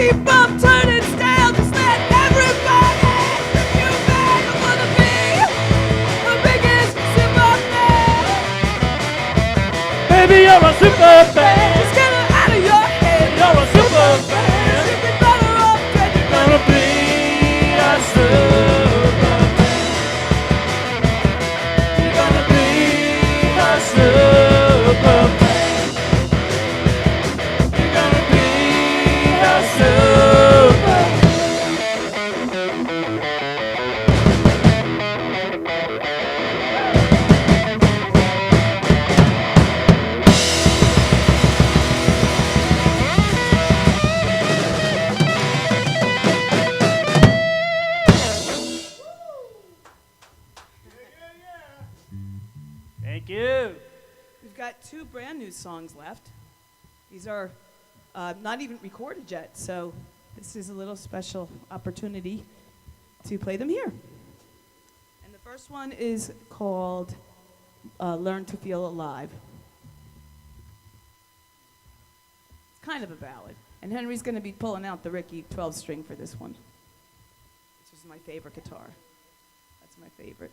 keep on turning stale. Just let everybody strip you back. I wanna be the biggest super fan. Baby, you're a super fan. Just get it out of your head. You're a super fan. You'd be better off dead. You're Gonna be a super fan. You're gonna be a super fan. You're gonna be a super fan. Thank you. We've got 2 brand new songs left. These are not even recorded yet, so this is a little special opportunity to play them here. And the first one is called Learn to Feel Alive. It's kind of a ballad. And Henry's going to be pulling out the Ricky 12-string for this one, which is my favorite guitar. That's my favorite.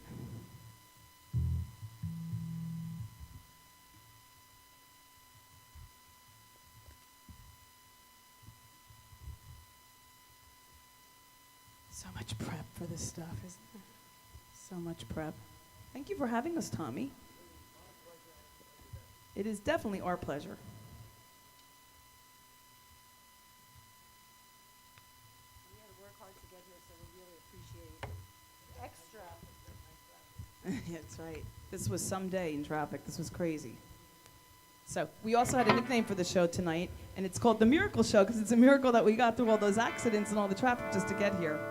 So much prep for this stuff, isn't there? So much prep. Thank you for having us, Tommy. It is definitely our pleasure. We had to work hard to get here, so we really appreciate extra. That's right. This was some day in traffic. This was crazy. So we also had a nickname for the show tonight, and it's called The Miracle Show, because it's a miracle that we got through all those accidents and all the traffic just to get here.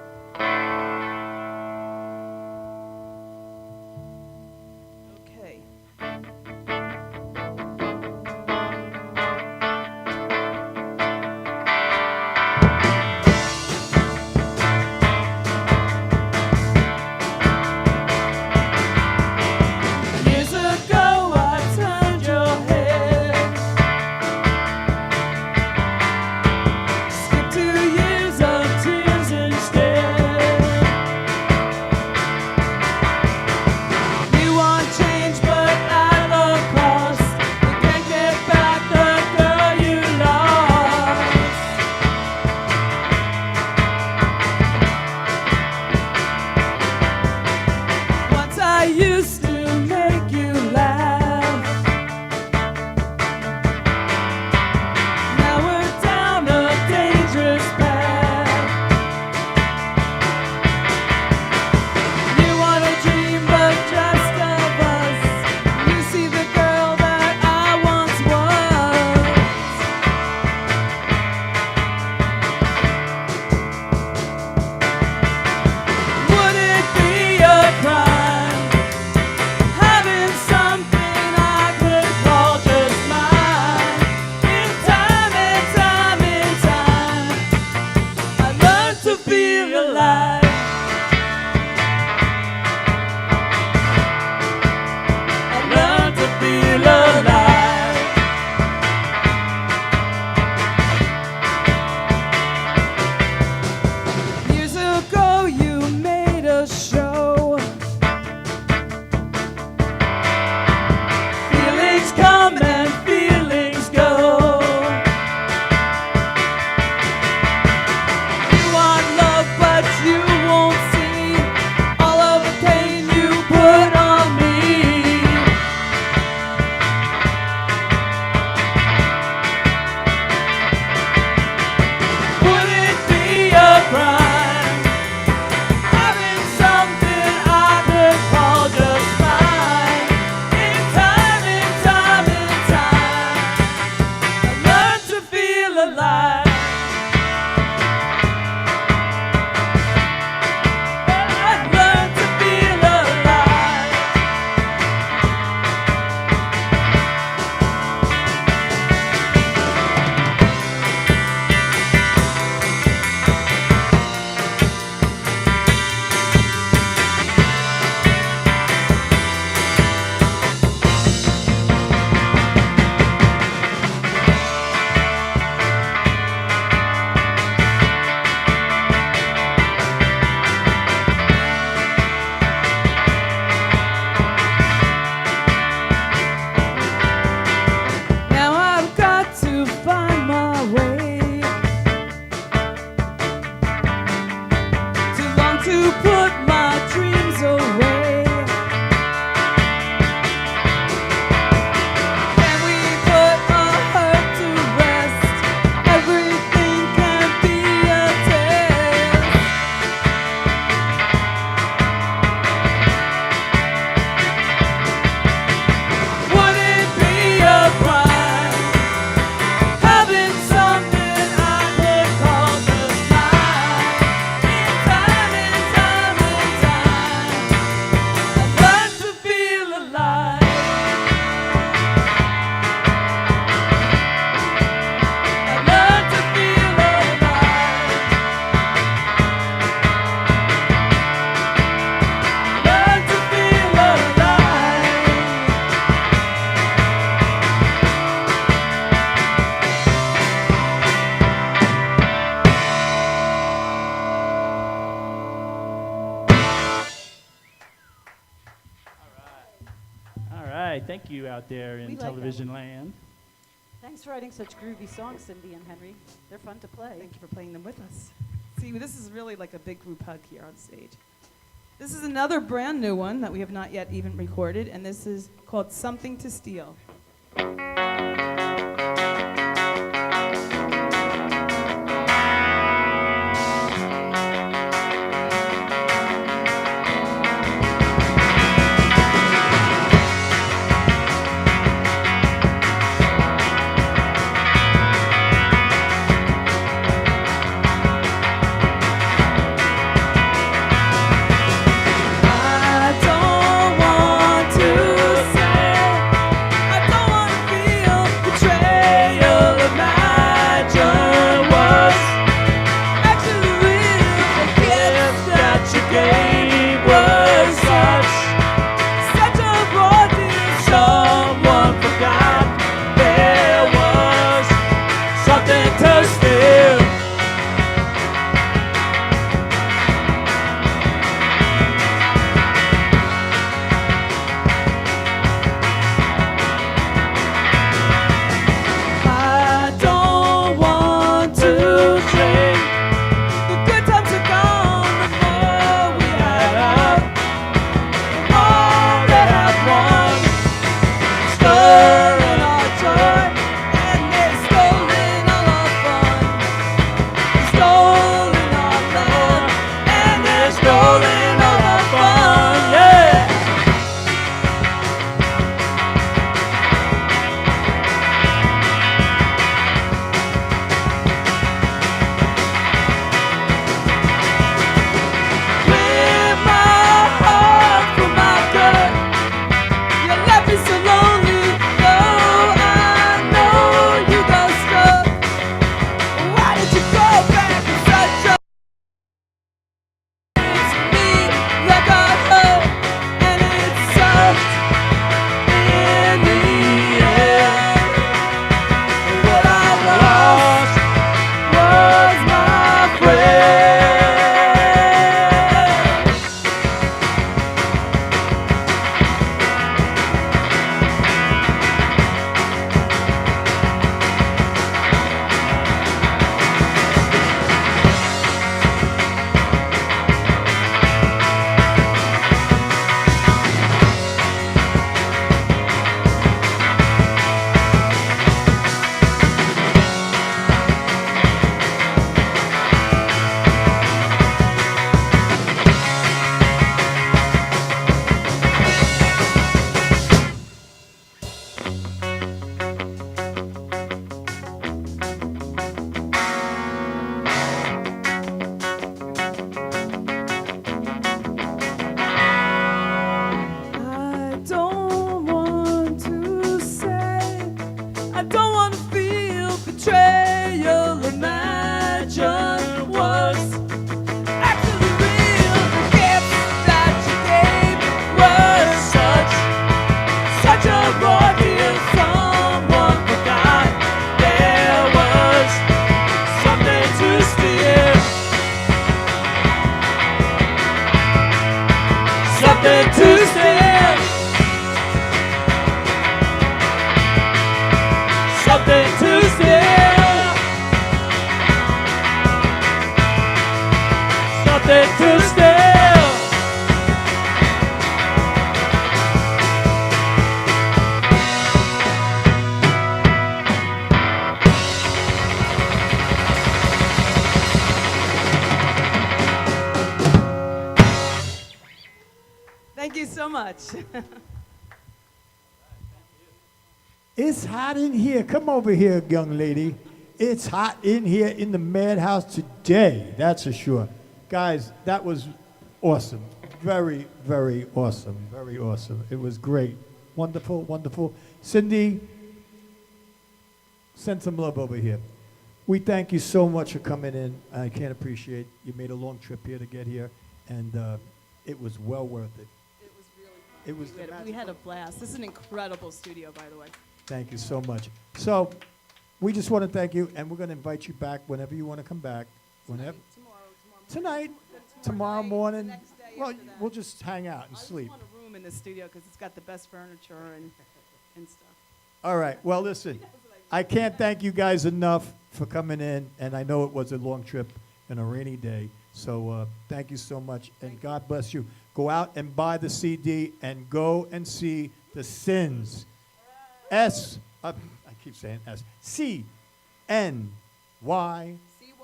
Okay. Years ago I turned your head. Skip 2 years of tears instead. thank you out there in We like that television land. Thanks for writing such groovy songs, Cindy and Henry. They're fun to play. Thank you for playing them with us. See, this is really like a big group hug here on stage. This is another brand new one that we have not yet even recorded, and this is called Something to Steal. I don't want to say, I don't Thank you so much. It's hot in here. Come over here, young lady. It's hot in here in the Madhouse today, that's for sure. Guys, that was awesome. Very, very awesome. Very awesome. It was great. Wonderful, wonderful. Cindy, send some love over here. We thank you so much for coming in. I can't appreciate you made a long trip here to get here, and it was well worth it. It was really fun. It was we had a blast. This is an incredible studio, by the way. Thank you so much. So we just want to thank you, and we're going to invite you back whenever you want to come back. Whenever. Tonight, tomorrow morning. Well, we'll just hang out and sleep. I just want a room in this studio because it's got the best furniture and stuff. All right. Well, listen, I can't thank you guys enough for coming in, and I know it was a long trip and a rainy day. So thank you so much, and God bless you. Go out and buy the CD and go and see The Sins. I keep saying S. C-N-Y.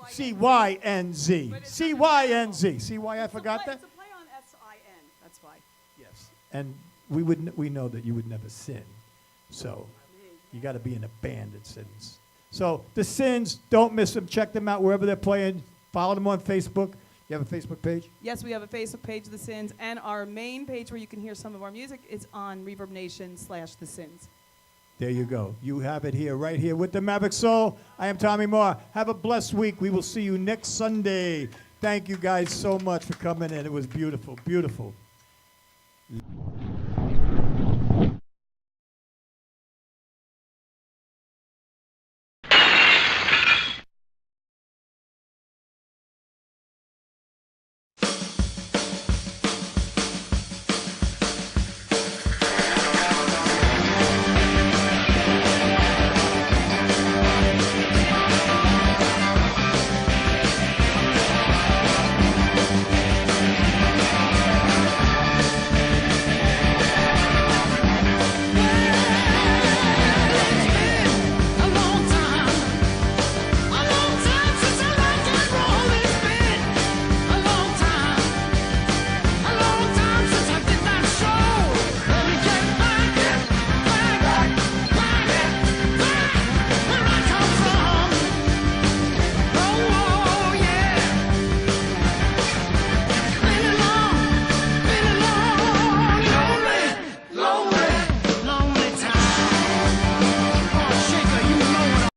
C-Y-N-Z. C-Y-N-Z. See why I forgot that? It's a play on S-I-N. That's why. Yes. And we know that you would never sin. So you got to be in a band that sins. So The Sins, don't miss them. Check them out wherever they're playing. Follow them on Facebook. You have a Facebook page? Yes, we have a Facebook page, The Sins, and our main page where you can hear some of our music is on Reverb Nation/The Sins. There you go. You have it here, right here with the Maverick Soul. I am Tommy Moore. Have a blessed week. We will see you next Sunday. Thank you guys so much for coming in. It was beautiful, beautiful.